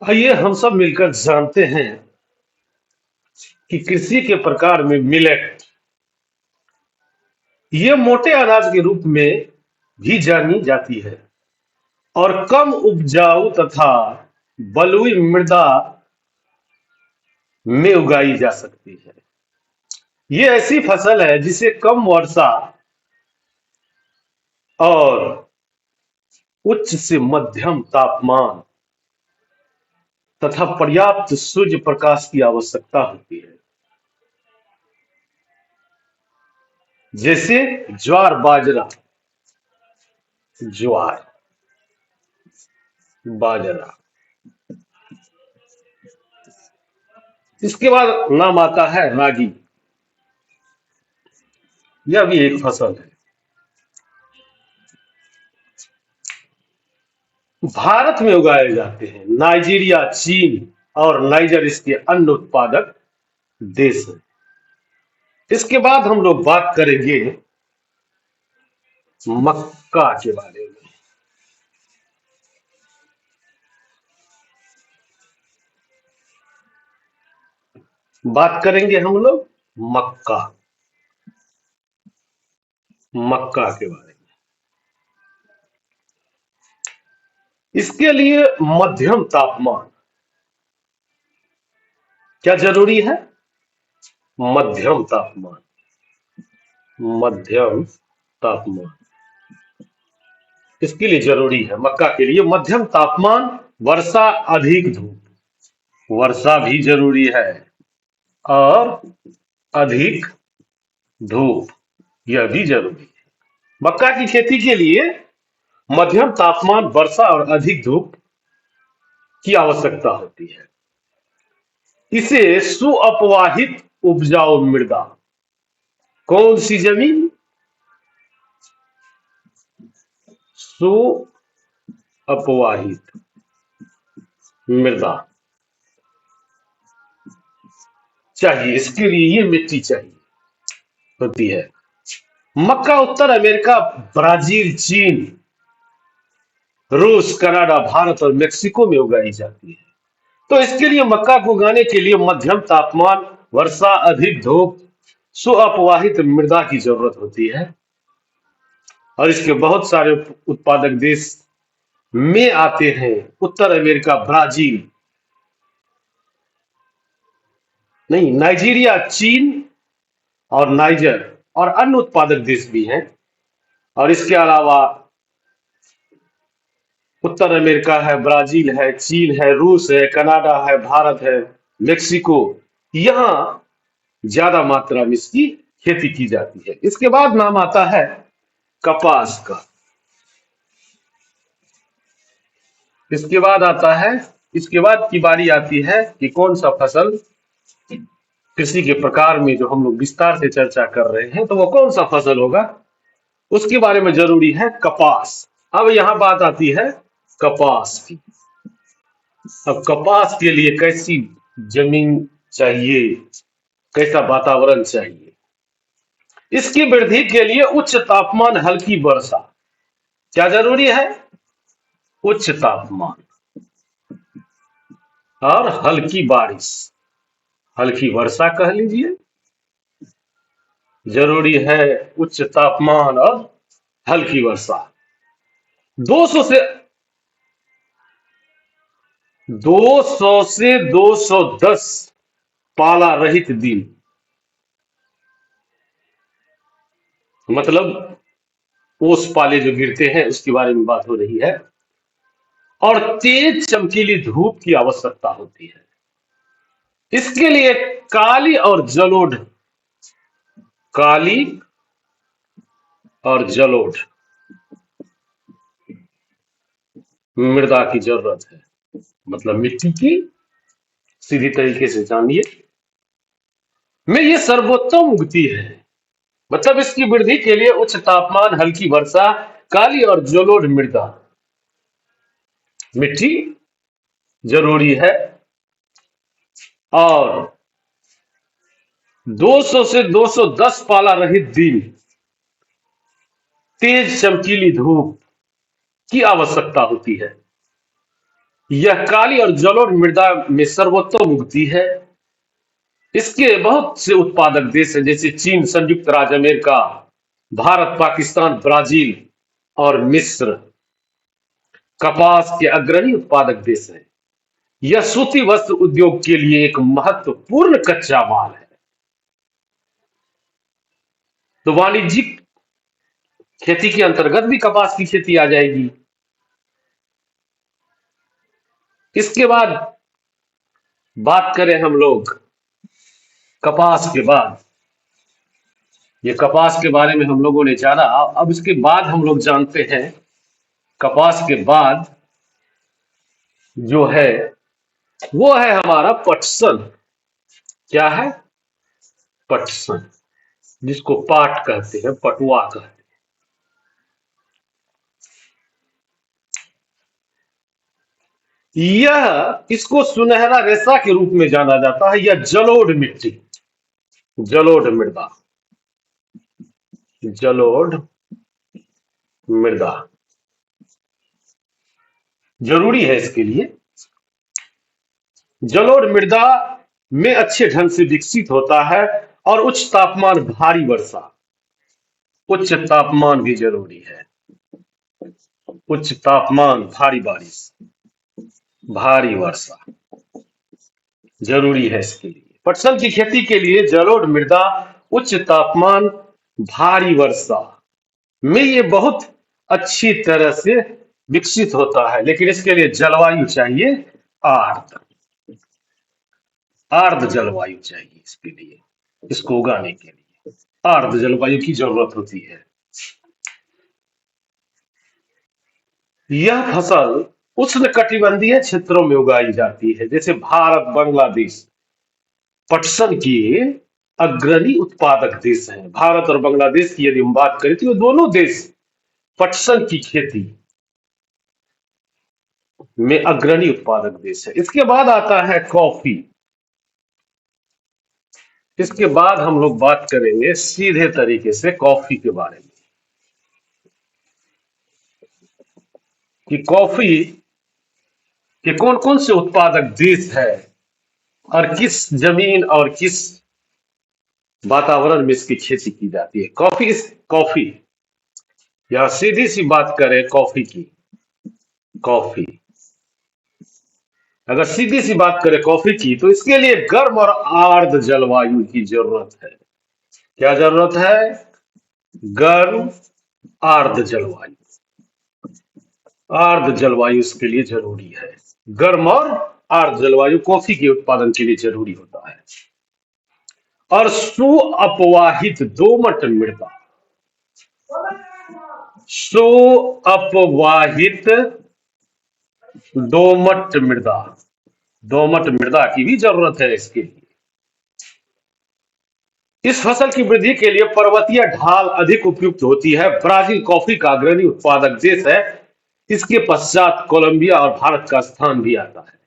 आइए हम सब मिलकर जानते हैं कि कृषि के प्रकार में मिलेट ये मोटे अनाज के रूप में भी जानी जाती है और कम उपजाऊ तथा बलुई मृदा में उगाई जा सकती है। ये ऐसी फसल है जिसे कम वर्षा और उच्च से मध्यम तापमान तथा पर्याप्त सूर्य प्रकाश की आवश्यकता होती है। जैसे ज्वार बाजरा, ज्वार बाजरा। इसके बाद नाम आता है रागी। यह भी एक फसल है। भारत में उगाए जाते हैं। नाइजीरिया, चीन और नाइजर इसके अन्य उत्पादक देश हैं। इसके बाद हम लोग बात करेंगे मक्का के बारे में। बात करेंगे हम लोग मक्का मक्का के बारे में। इसके लिए मध्यम तापमान क्या जरूरी है? मध्यम तापमान, मध्यम तापमान इसके लिए जरूरी है। मक्का के लिए मध्यम तापमान, वर्षा, अधिक धूप। वर्षा भी जरूरी है और अधिक धूप यह भी जरूरी है। मक्का की खेती के लिए मध्यम तापमान, वर्षा और अधिक धूप की आवश्यकता होती है। इसे सुअपवाहित उपजाऊ मृदा, कौन सी जमीन? सुअपवाहित मृदा चाहिए। इसके लिए ये मिट्टी चाहिए होती है। मक्का उत्तर अमेरिका, ब्राजील, चीन, रूस, कनाडा, भारत और मेक्सिको में उगाई जाती है। तो इसके लिए मक्का को उगाने के लिए मध्यम तापमान, वर्षा, अधिक धूप, सुअपवाहित मृदा की जरूरत होती है। और इसके बहुत सारे उत्पादक देश में आते हैं। उत्तर अमेरिका, ब्राजील, नहीं, नाइजीरिया, चीन और नाइजर और अन्य उत्पादक देश भी हैं। और इसके अलावा उत्तर अमेरिका है, ब्राजील है, चीन है, रूस है, कनाडा है, भारत है, मेक्सिको, यहां ज्यादा मात्रा में इसकी खेती की जाती है। इसके बाद नाम आता है कपास का। इसके बाद आता है, इसके बाद की बारी आती है कि कौन सा फसल कृषि के प्रकार में जो हम लोग विस्तार से चर्चा कर रहे हैं, तो वो कौन सा फसल होगा उसके बारे में जरूरी है कपास। अब यहां बात आती है कपास की। अब कपास के लिए कैसी जमीन चाहिए, कैसा वातावरण चाहिए? इसकी वृद्धि के लिए उच्च तापमान, हल्की वर्षा। क्या जरूरी है? उच्च तापमान और हल्की बारिश, हल्की वर्षा कह लीजिए। जरूरी है उच्च तापमान और हल्की वर्षा। 200 से 210 पाला रहित दिन, मतलब ओस पाले जो गिरते हैं उसके बारे में बात हो रही है। और तेज चमकीली धूप की आवश्यकता होती है। इसके लिए काली और जलोढ़, काली और जलोढ़ मृदा की जरूरत है। मतलब मिट्टी की सीधी तरीके से जानिए में ये सर्वोत्तम उगती है। मतलब इसकी वृद्धि के लिए उच्च तापमान, हल्की वर्षा, काली और जलोढ़ मृदा, मिट्टी जरूरी है। और 200 से 210 पाला रहित दिन, तेज चमकीली धूप की आवश्यकता होती है। यह काली और जलोढ़ मृदा में सर्वोत्तम उगती है। इसके बहुत से उत्पादक देश हैं, जैसे चीन, संयुक्त राज्य अमेरिका, भारत, पाकिस्तान, ब्राजील और मिस्र कपास के अग्रणी उत्पादक देश हैं। यह सूती वस्त्र उद्योग के लिए एक महत्वपूर्ण कच्चा माल है। तो वाणिज्यिक खेती के अंतर्गत भी कपास की खेती आ जाएगी। इसके बाद बात करें हम लोग कपास के बाद, ये कपास के बारे में हम लोगों ने जाना। अब इसके बाद हम लोग जानते हैं कपास के बाद जो है वो है हमारा पटसन। क्या है? पटसन, जिसको पाट कहते हैं, पटुआ कहते हैं। यह इसको सुनहरा रेशा के रूप में जाना जाता है। यह जलोढ़ मिट्टी, जलोढ़ मृदा, जलोढ़ मृदा जरूरी है इसके लिए। जलोढ़ मृदा में अच्छे ढंग से विकसित होता है और उच्च तापमान, भारी वर्षा, उच्च तापमान भी जरूरी है। उच्च तापमान, भारी बारिश, भारी वर्षा जरूरी है इसके लिए। पटसन की खेती के लिए जलोढ़ मृदा, उच्च तापमान, भारी वर्षा में ये बहुत अच्छी तरह से विकसित होता है, लेकिन इसके लिए जलवायु चाहिए आर्द्र, आर्द्र जलवायु चाहिए इसके लिए। इसको उगाने के लिए आर्द्र जलवायु की जरूरत होती है। यह फसल उष्णकटिबंधीय क्षेत्रों में उगाई जाती है, जैसे भारत, बांग्लादेश पटसन के अग्रणी उत्पादक देश हैं। भारत और बांग्लादेश की यदि हम बात करें तो ये दोनों देश पटसन की खेती में अग्रणी उत्पादक देश है। इसके बाद आता है कॉफी। इसके बाद हम लोग बात करेंगे सीधे तरीके से कॉफी के बारे में, कि कॉफी के कौन कौन से उत्पादक देश है और किस जमीन और किस वातावरण में इसकी खेती की जाती है। कॉफी या सीधी सी बात करें कॉफी की, कॉफी अगर सीधी सी बात करें कॉफी की तो इसके लिए गर्म और आर्द्र जलवायु की जरूरत है। क्या जरूरत है? गर्म आर्द्र जलवायु, आर्द्र जलवायु इसके लिए जरूरी है। गर्म और आर्द्र जलवायु कॉफी के उत्पादन के लिए जरूरी होता है। और सुअपवाहित दोमट मृदा, सुअपवाहित दोमट मृदा, दोमट मृदा की भी जरूरत है इसके लिए। इस फसल की वृद्धि के लिए पर्वतीय ढाल अधिक उपयुक्त होती है। ब्राजील कॉफी का अग्रणी उत्पादक देश है। इसके पश्चात कोलंबिया और भारत का स्थान भी आता है।